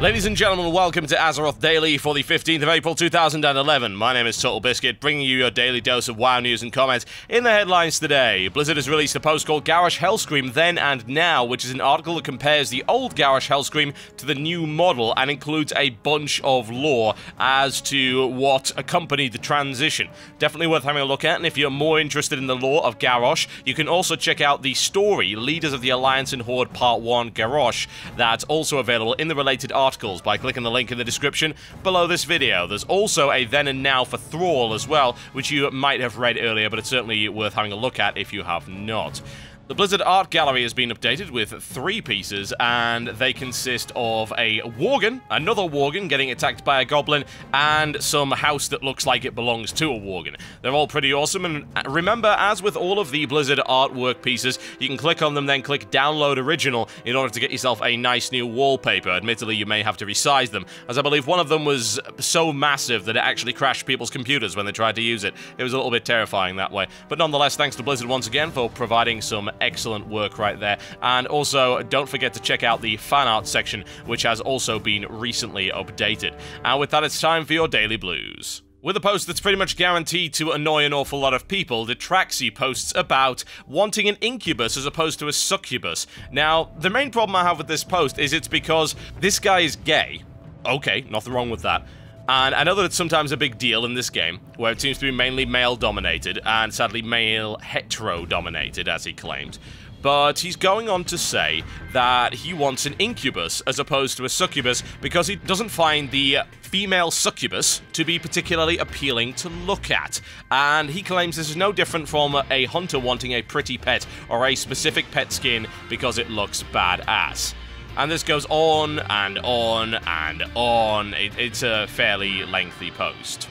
Ladies and gentlemen, welcome to Azeroth Daily for the 15th of April 2011. My name is TotalBiscuit, bringing you your daily dose of WoW news and comments. In the headlines today, Blizzard has released a post called Garrosh Hellscream Then and Now, which is an article that compares the old Garrosh Hellscream to the new model and includes a bunch of lore as to what accompanied the transition. Definitely worth having a look at, and if you're more interested in the lore of Garrosh, you can also check out the story, Leaders of the Alliance and Horde Part 1 Garrosh, that's also available in the related articles by clicking the link in the description below this video. There's also a Then and Now for Thrall as well, which you might have read earlier, but it's certainly worth having a look at if you have not. The Blizzard art gallery has been updated with 3 pieces, and they consist of a worgen, another worgen getting attacked by a goblin, and some house that looks like it belongs to a worgen. They're all pretty awesome, and remember, as with all of the Blizzard artwork pieces, you can click on them, then click Download Original in order to get yourself a nice new wallpaper. Admittedly, you may have to resize them, as I believe one of them was so massive that it actually crashed people's computers when they tried to use it. It was a little bit terrifying that way. But nonetheless, thanks to Blizzard once again for providing some excellent work right there. And also, don't forget to check out the fan art section, which has also been recently updated. And with that, it's time for your Daily Blues. With a post that's pretty much guaranteed to annoy an awful lot of people, Detraxi posts about wanting an incubus as opposed to a succubus. Now, the main problem I have with this post is it's because this guy is gay. Okay, nothing wrong with that. And I know that it's sometimes a big deal in this game, where it seems to be mainly male-dominated, and sadly male-hetero-dominated, as he claimed. But he's going on to say that he wants an incubus as opposed to a succubus because he doesn't find the female succubus to be particularly appealing to look at. And he claims this is no different from a hunter wanting a pretty pet or a specific pet skin because it looks badass. And this goes on and on and on. It's a fairly lengthy post.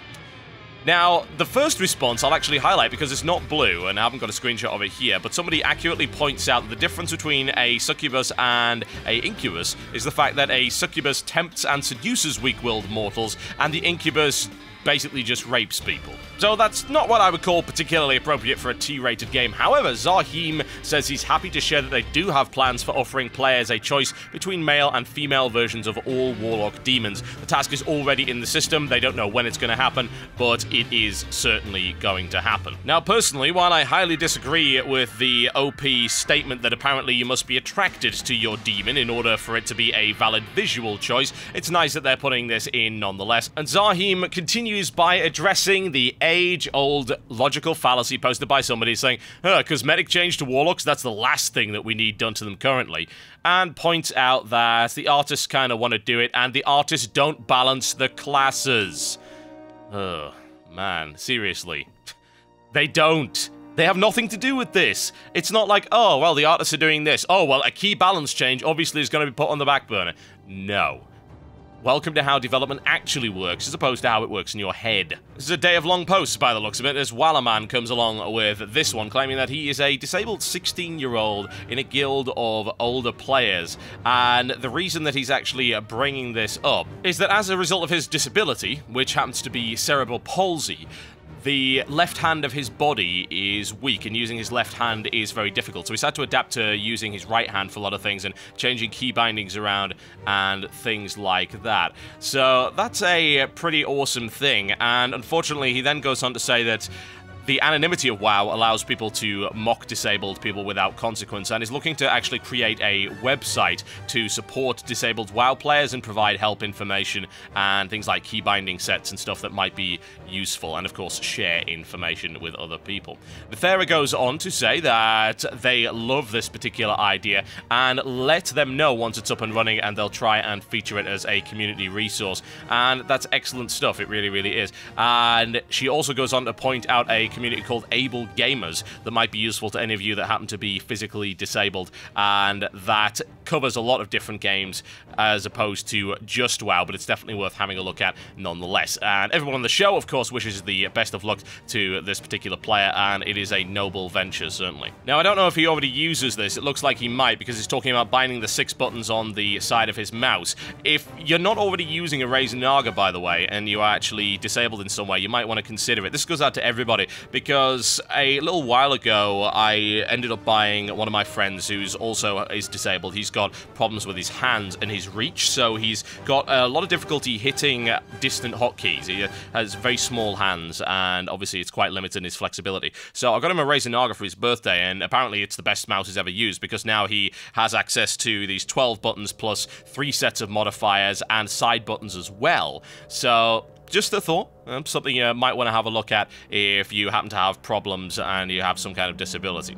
Now, the first response I'll actually highlight because it's not blue, and I haven't got a screenshot of it here, but somebody accurately points out that the difference between a succubus and a incubus is the fact that a succubus tempts and seduces weak-willed mortals, and the incubus basically just rapes people. So that's not what I would call particularly appropriate for a T-rated game. However, Zahim says he's happy to share that they do have plans for offering players a choice between male and female versions of all warlock demons. The task is already in the system, they don't know when it's going to happen, but it is certainly going to happen. Now personally, while I highly disagree with the OP statement that apparently you must be attracted to your demon in order for it to be a valid visual choice, it's nice that they're putting this in nonetheless. And Zahim continues by addressing the age-old logical fallacy posted by somebody saying, cosmetic change to warlocks, that's the last thing that we need done to them currently, and points out that the artists kind of want to do it, and the artists don't balance the classes. Oh, man, seriously. They don't. They have nothing to do with this. It's not like, oh, well, the artists are doing this. Oh, well, a key balance change obviously is going to be put on the back burner. No. Welcome to how development actually works, as opposed to how it works in your head. This is a day of long posts, by the looks of it, as Wallerman comes along with this one, claiming that he is a disabled 16-year-old in a guild of older players. And the reason that he's actually bringing this up is that as a result of his disability, which happens to be cerebral palsy, the left hand of his body is weak, and using his left hand is very difficult. So he's had to adapt to using his right hand for a lot of things, and changing key bindings around, and things like that. So that's a pretty awesome thing, and unfortunately he then goes on to say that the anonymity of WoW allows people to mock disabled people without consequence, and is looking to actually create a website to support disabled WoW players and provide help information and things like key binding sets and stuff that might be useful, and of course share information with other people. Nethera goes on to say that they love this particular idea and let them know once it's up and running, and they'll try and feature it as a community resource, and that's excellent stuff. It really, really is. And she also goes on to point out a community called Able Gamers that might be useful to any of you that happen to be physically disabled, and that covers a lot of different games as opposed to just WoW, but it's definitely worth having a look at nonetheless. And everyone on the show, of course, wishes the best of luck to this particular player, and it is a noble venture, certainly. Now, I don't know if he already uses this. It looks like he might, because he's talking about binding the 6 buttons on the side of his mouse. If you're not already using a Razer Naga, by the way, and you are actually disabled in some way, you might want to consider it. This goes out to everybody. because a little while ago I ended up buying one of my friends who's also is disabled. He's got problems with his hands and his reach, so he's got a lot of difficulty hitting distant hotkeys. He has very small hands, and obviously it's quite limited in his flexibility. So I got him a Razer Naga for his birthday, and apparently it's the best mouse he's ever used, because now he has access to these 12 buttons plus 3 sets of modifiers and side buttons as well. So just a thought, something you might want to have a look at if you happen to have problems and you have some kind of disability.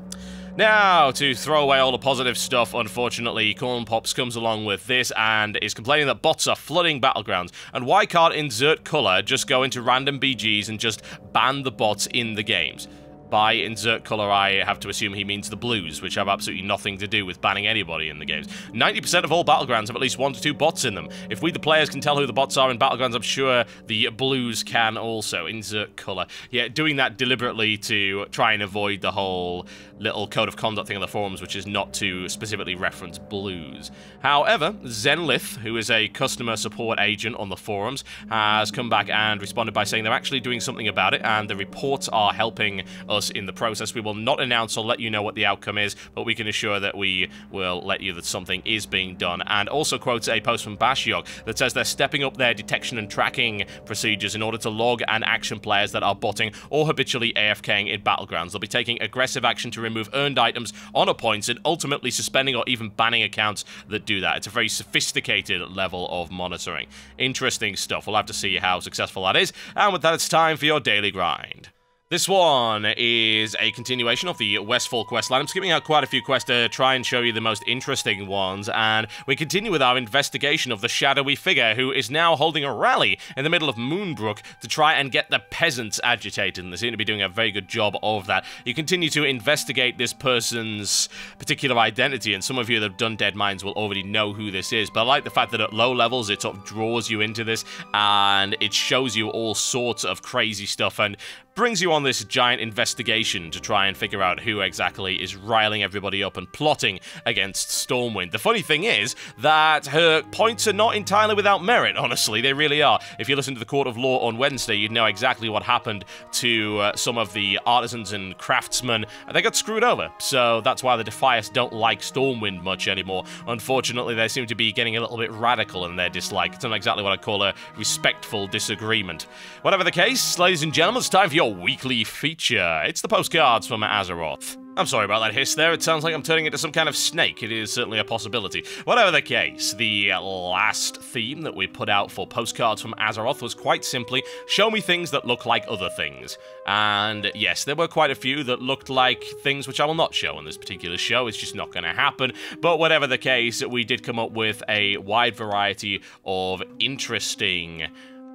Now, to throw away all the positive stuff, unfortunately, Corn Pops comes along with this and is complaining that bots are flooding Battlegrounds. And why can't Insert Color just go into random BGs and just ban the bots in the games? By insert color, I have to assume he means the blues, which have absolutely nothing to do with banning anybody in the games. 90% of all Battlegrounds have at least 1 to 2 bots in them. If we, the players, can tell who the bots are in Battlegrounds, I'm sure the blues can also. Insert color. Yeah, doing that deliberately to try and avoid the whole little code of conduct thing on the forums, which is not to specifically reference blues. However, Zenlith, who is a customer support agent on the forums, has come back and responded by saying they're actually doing something about it, and the reports are helping us in the process. We will not announce or let you know what the outcome is, but we can assure that we will let you that something is being done. And also quotes a post from Bashyog that says they're stepping up their detection and tracking procedures in order to log and action players that are botting or habitually AFKing in Battlegrounds. They'll be taking aggressive action to remove earned items, honor points, and ultimately suspending or even banning accounts that do that. It's a very sophisticated level of monitoring. Interesting stuff. We'll have to see how successful that is. And with that, it's time for your daily grind. This one is a continuation of the Westfall questline. I'm skipping out quite a few quests to try and show you the most interesting ones, and we continue with our investigation of the shadowy figure who is now holding a rally in the middle of Moonbrook to try and get the peasants agitated, and they seem to be doing a very good job of that. You continue to investigate this person's particular identity, and some of you that have done Dead Minds will already know who this is, but I like the fact that at low levels it sort of draws you into this, and it shows you all sorts of crazy stuff, and brings you on this giant investigation to try and figure out who exactly is riling everybody up and plotting against Stormwind. The funny thing is that her points are not entirely without merit, honestly, they really are. If you listen to the Court of Law on Wednesday, you'd know exactly what happened to some of the artisans and craftsmen. They got screwed over, so that's why the Defias don't like Stormwind much anymore. Unfortunately, they seem to be getting a little bit radical in their dislike. It's not exactly what I'd call a respectful disagreement. Whatever the case, ladies and gentlemen, it's time for your weekly feature. It's the Postcards from Azeroth. I'm sorry about that hiss there. It sounds like I'm turning into some kind of snake. It is certainly a possibility. Whatever the case, the last theme that we put out for Postcards from Azeroth was quite simply, show me things that look like other things. And yes, there were quite a few that looked like things which I will not show on this particular show. It's just not going to happen. But whatever the case, we did come up with a wide variety of interesting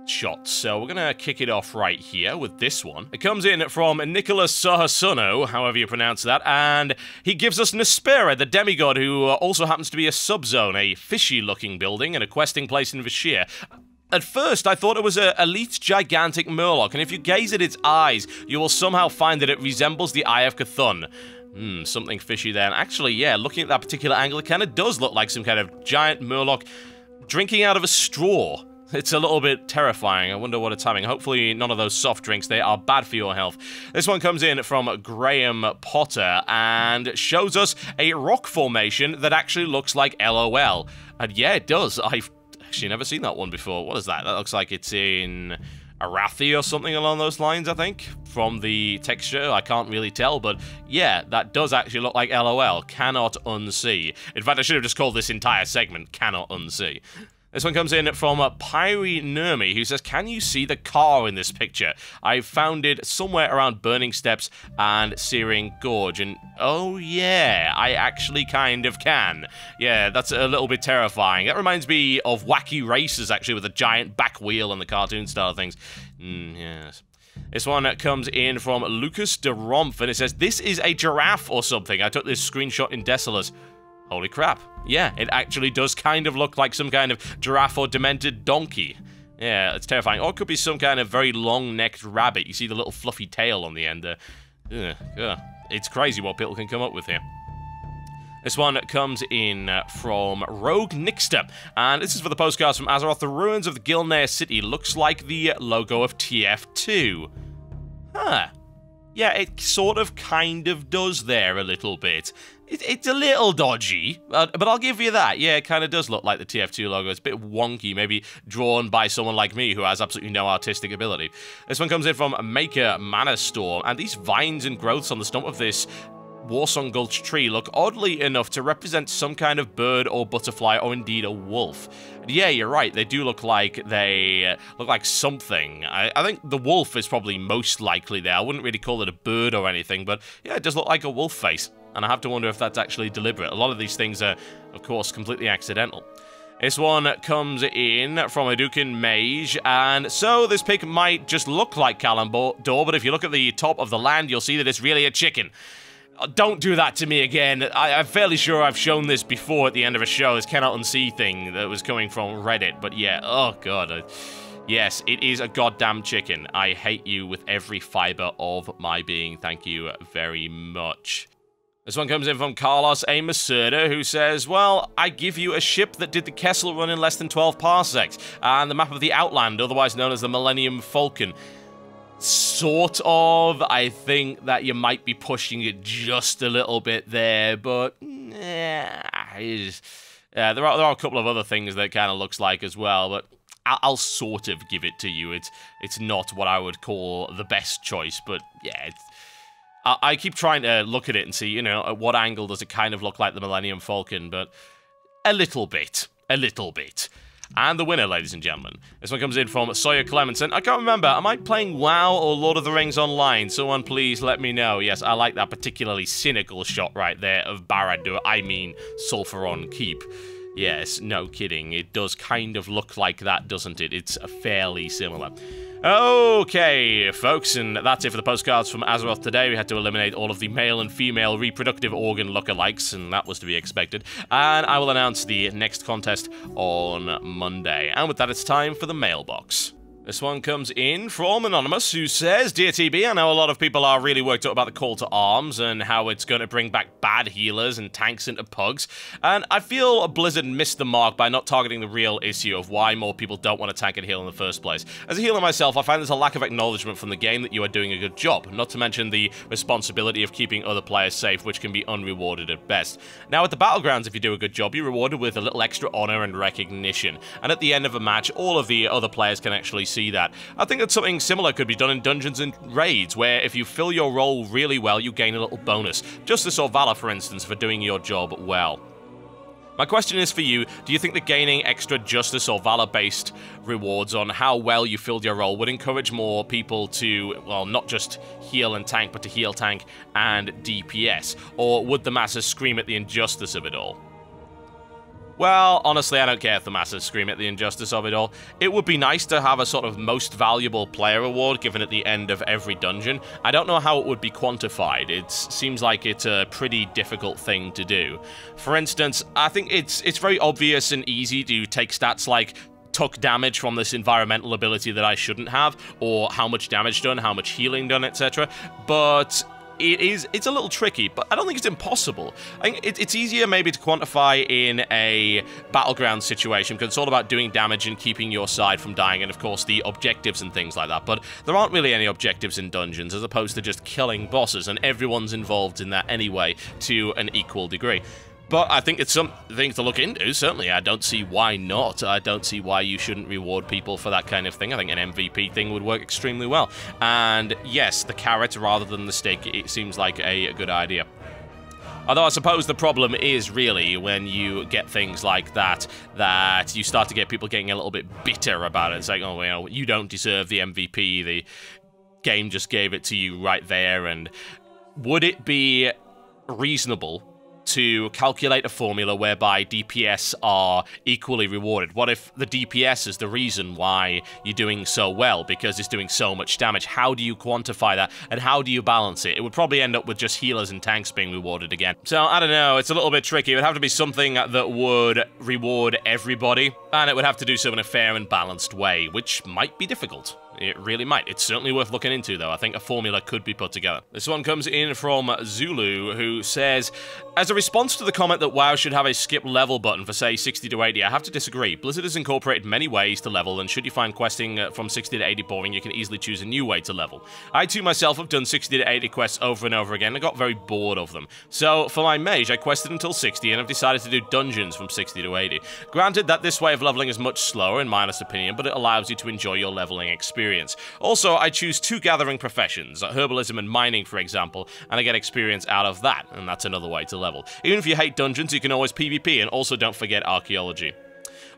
shots. So we're gonna kick it off right here with this one. It comes in from Nicholas Sahasuno, however you pronounce that, and he gives us Nespera, the demigod, who also happens to be a subzone, a fishy-looking building and a questing place in Vashir. At first, I thought it was a elite gigantic murloc, and if you gaze at its eyes, you will somehow find that it resembles the Eye of Cthulhu. Something fishy there. And actually, yeah, looking at that particular angle, it kind of does look like some kind of giant murloc drinking out of a straw. It's a little bit terrifying. I wonder what it's having. Hopefully none of those soft drinks. They are bad for your health. This one comes in from Graham Potter and shows us a rock formation that actually looks like LOL. And yeah, it does. I've actually never seen that one before. What is that? That looks like it's in Arathi or something along those lines, I think. From the texture, I can't really tell, but yeah, that does actually look like LOL. Cannot unsee. In fact, I should have just called this entire segment Cannot Unsee. This one comes in from Pyri Nurmi, who says, can you see the car in this picture? I found it somewhere around Burning Steps and Searing Gorge, and oh yeah, I actually kind of can. Yeah, that's a little bit terrifying. That reminds me of Wacky Races, actually, with a giant back wheel and the cartoon style things. Yes. This one comes in from Lucas de Romph, and it says, this is a giraffe or something. I took this screenshot in Desolus. Holy crap. Yeah, it actually does kind of look like some kind of giraffe or demented donkey. Yeah, it's terrifying. Or it could be some kind of very long-necked rabbit. You see the little fluffy tail on the end there. It's crazy what people can come up with here. This one comes in from Rogue Nixter, and this is for the Postcards from Azeroth. The ruins of the Gilnear City looks like the logo of TF2. Huh. Yeah, it sort of kind of does there a little bit. It's a little dodgy, but I'll give you that. Yeah, it kind of does look like the TF2 logo. It's a bit wonky, maybe drawn by someone like me who has absolutely no artistic ability. This one comes in from Maker Mana Storm, and these vines and growths on the stump of this Warsong Gulch tree look oddly enough to represent some kind of bird or butterfly or indeed a wolf. And yeah, you're right, they do look like something. I think the wolf is probably most likely there. I wouldn't really call it a bird or anything, but yeah, it does look like a wolf face. And I have to wonder if that's actually deliberate. A lot of these things are, of course, completely accidental. This one comes in from a Dukin Mage, and so this pic might just look like Kalimdor, but if you look at the top of the land, you'll see that it's really a chicken. Don't do that to me again. I'm fairly sure I've shown this before at the end of a show, this cannot unsee thing that was coming from Reddit, but yeah, oh god. Yes, it is a goddamn chicken. I hate you with every fiber of my being. Thank you very much. This one comes in from Carlos A. Macerda, who says, well, I give you a ship that did the Kessel run in less than 12 parsecs, and the map of the Outland, otherwise known as the Millennium Falcon. Sort of. I think that you might be pushing it just a little bit there, but there are a couple of other things that it kind of looks like as well, but I'll sort of give it to you. It's not what I would call the best choice, but yeah, I keep trying to look at it and see, you know, at what angle does it kind of look like the Millennium Falcon, but a little bit. And the winner, ladies and gentlemen. This one comes in from Sawyer Clemenson. I can't remember, am I playing WoW or Lord of the Rings Online? Someone please let me know. Yes, I like that particularly cynical shot right there of Barad-dûr, I mean Sulfuron Keep. Yes, no kidding. It does kind of look like that, doesn't it? It's fairly similar. Okay, folks, and that's it for the postcards from Azeroth today. We had to eliminate all of the male and female reproductive organ lookalikes, and that was to be expected. And I will announce the next contest on Monday. And with that, it's time for the mailbox. This one comes in from Anonymous, who says, Dear TB, I know a lot of people are really worked up about the call to arms and how it's going to bring back bad healers and tanks into pugs, and I feel Blizzard missed the mark by not targeting the real issue of why more people don't want to tank and heal in the first place. As a healer myself, I find there's a lack of acknowledgement from the game that you are doing a good job, not to mention the responsibility of keeping other players safe, which can be unrewarded at best. Now, at the Battlegrounds, if you do a good job, you're rewarded with a little extra honor and recognition, and at the end of a match, all of the other players can actually see that. I think that something similar could be done in dungeons and raids, where if you fill your role really well, you gain a little bonus. Justice or Valor, for instance, for doing your job well. My question is for you, do you think that gaining extra Justice or Valor-based rewards on how well you filled your role would encourage more people to, well, not just heal and tank, but to heal, tank, and DPS? Or would the masses scream at the injustice of it all? Well, honestly, I don't care if the masses scream at the injustice of it all. It would be nice to have a sort of most valuable player award given at the end of every dungeon. I don't know how it would be quantified. It seems like it's a pretty difficult thing to do. For instance, I think it's very obvious and easy to take stats like took damage from this environmental ability that I shouldn't have, or how much damage done, how much healing done, etc. But it's a little tricky, but I don't think it's impossible. I think it's easier maybe to quantify in a battleground situation, because it's all about doing damage and keeping your side from dying, and of course the objectives and things like that, but there aren't really any objectives in dungeons, as opposed to just killing bosses, and everyone's involved in that anyway, to an equal degree. But I think it's something to look into, certainly. I don't see why not. I don't see why you shouldn't reward people for that kind of thing. I think an MVP thing would work extremely well. And yes, the carrot rather than the stick, it seems like a good idea. Although I suppose the problem is really when you get things like that, that you start to get people getting a little bit bitter about it. It's like, oh, well, you don't deserve the MVP. The game just gave it to you right there. And would it be reasonable to calculate a formula whereby DPS are equally rewarded? What if the DPS is the reason why you're doing so well, because it's doing so much damage? How do you quantify that, and how do you balance it? It would probably end up with just healers and tanks being rewarded again. So, I don't know, it's a little bit tricky. It would have to be something that would reward everybody, and it would have to do so in a fair and balanced way, which might be difficult. It really might. It's certainly worth looking into, though. I think a formula could be put together. This one comes in from Zulu, who says, as a response to the comment that WoW should have a skip level button for, say, 60 to 80, I have to disagree. Blizzard has incorporated many ways to level, and should you find questing from 60 to 80 boring, you can easily choose a new way to level. I, too, myself have done 60 to 80 quests over and over again, and got very bored of them. So, for my mage, I quested until 60, and I've decided to do dungeons from 60 to 80. Granted that this way of leveling is much slower, in my honest opinion, but it allows you to enjoy your leveling experience. Also, I choose 2 gathering professions, herbalism and mining, for example, and I get experience out of that, and that's another way to level. Even if you hate dungeons, you can always PvP, and also don't forget archaeology.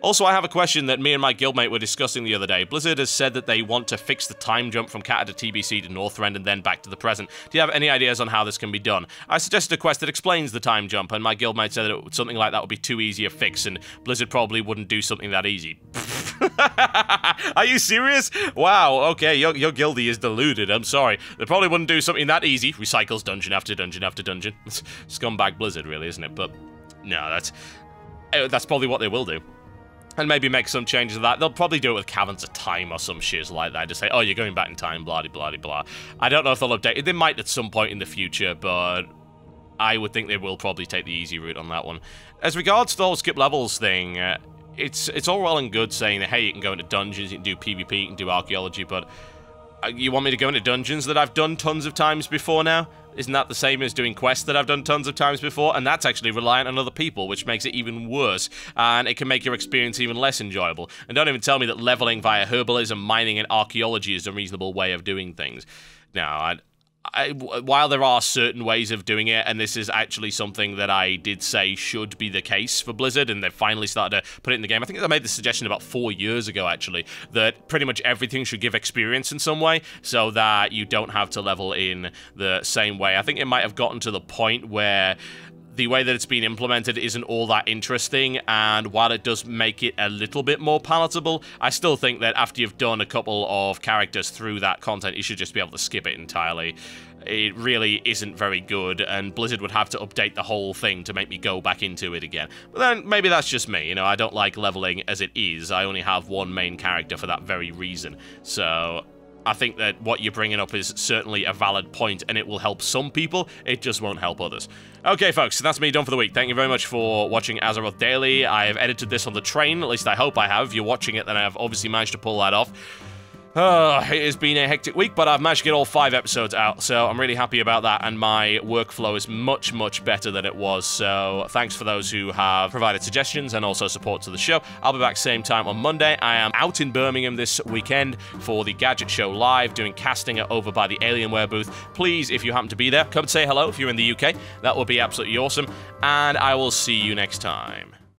Also, I have a question that me and my guildmate were discussing the other day. Blizzard has said that they want to fix the time jump from Cata to TBC to Northrend and then back to the present. Do you have any ideas on how this can be done? I suggested a quest that explains the time jump, and my guildmate said that something like that would be too easy a fix, and Blizzard probably wouldn't do something that easy. Are you serious? Wow, okay, your guildie is deluded, I'm sorry. They probably wouldn't do something that easy. Recycles dungeon after dungeon after dungeon. It's scumbag Blizzard, really, isn't it? But, no, that's probably what they will do. And maybe make some changes to that. They'll probably do it with caverns of time or some shiz like that. Just say, oh, you're going back in time, blah, blah, blah, blah. I don't know if they'll update it. They might at some point in the future, but I would think they will probably take the easy route on that one. As regards to the whole skip levels thing, it's all well and good saying that, hey, you can go into dungeons, you can do PvP, you can do archaeology, but you want me to go into dungeons that I've done tons of times before now? Isn't that the same as doing quests that I've done tons of times before? And that's actually reliant on other people, which makes it even worse, and it can make your experience even less enjoyable. And don't even tell me that leveling via herbalism, mining, and archaeology is a reasonable way of doing things. No, while there are certain ways of doing it, and this is actually something that I did say should be the case for Blizzard, and they've finally started to put it in the game. I think I made this suggestion about 4 years ago, actually, that pretty much everything should give experience in some way, so that you don't have to level in the same way. I think it might have gotten to the point where the way that it's been implemented isn't all that interesting, and while it does make it a little bit more palatable, I still think that after you've done a couple of characters through that content, you should just be able to skip it entirely. It really isn't very good, and Blizzard would have to update the whole thing to make me go back into it again. But then, maybe that's just me, you know, I don't like leveling as it is. I only have one main character for that very reason. So I think that what you're bringing up is certainly a valid point, and it will help some people, it just won't help others. Okay, folks, so that's me done for the week. Thank you very much for watching Azeroth Daily. I have edited this on the train, at least I hope I have. If you're watching it, then I've obviously managed to pull that off. It has been a hectic week, but I've managed to get all 5 episodes out, so I'm really happy about that, and my workflow is much, much better than it was, so thanks for those who have provided suggestions and also support to the show. I'll be back same time on Monday. I am out in Birmingham this weekend for the Gadget Show Live, doing casting over by the Alienware booth. Please, if you happen to be there, come and say hello if you're in the UK. That would be absolutely awesome, and I will see you next time.